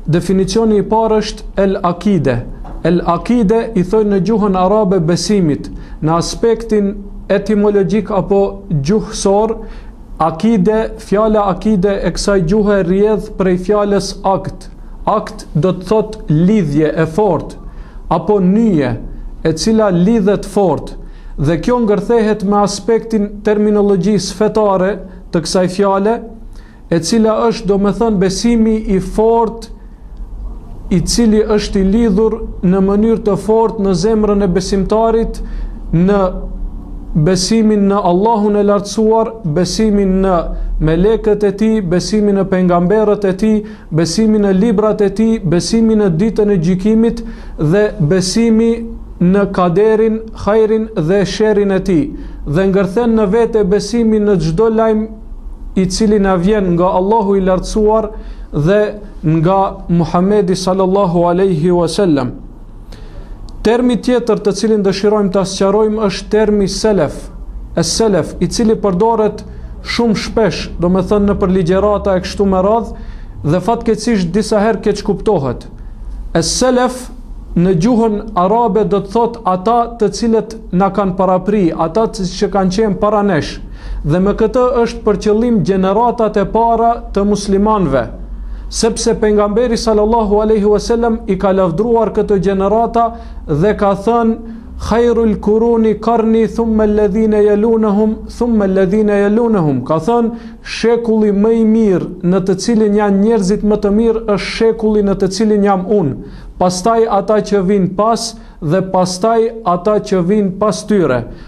Definicioni I parë është el-akide. El-akide I thojnë në gjuhën arabe besimit. Në aspektin etimologjik apo gjuhësor, akide, fjala akide e kësaj gjuhe rrjedh prej fjalës akt. Akt do të thot lidhje e fortë apo nyje e cila lidhet fort, dhe kjo ngërthehet me aspektin terminologjisë fetare të kësaj fjale, e cila është domethënë besimi I fortë I cili është I lidhur në mënyrë të fortë në zemrën e besimtarit, në besimin në Allahun e lartësuar, besimin në melekët e tij, besimin në pejgamberët e tij, besimin në librat e tij, besimin në ditën e gjykimit dhe besimi në kaderin, hajrin dhe sherrin e tij, dhe ngërthen në vete besimin në çdo lajm I cili na vjen nga Allahu I lartësuar dhe nga Muhamedi sallallahu alaihi wasallam. Termi tjetër të cilin dëshirojmë ta sqarojmë është termi selef, es-selef, I cili përdoret shumë shpesh, domethënë në ligjërata e kështu me radh, dhe fatkeqësisht disa herë keq kuptohet. Es-selef në gjuhën arabe do të thot ata të cilët na kanë parapri, ata që kanë qenë para nesh, dhe me këtë është për qëllim gjeneratat e para të muslimanëve, sepse pejgamberi sallallahu alaihi wasallam I ka lavdruar këtë gjenerata dhe ka thënë khairul kuruni qarni thumma alladhina yalunhum thumma alladhina yalunhum, ka thënë shekulli më I mirë në të cilin janë njerëzit më të mirë është shekulli në të cilin jam unë, pastaj ata që vinë pas dhe pastaj ata që vinë pas tyre.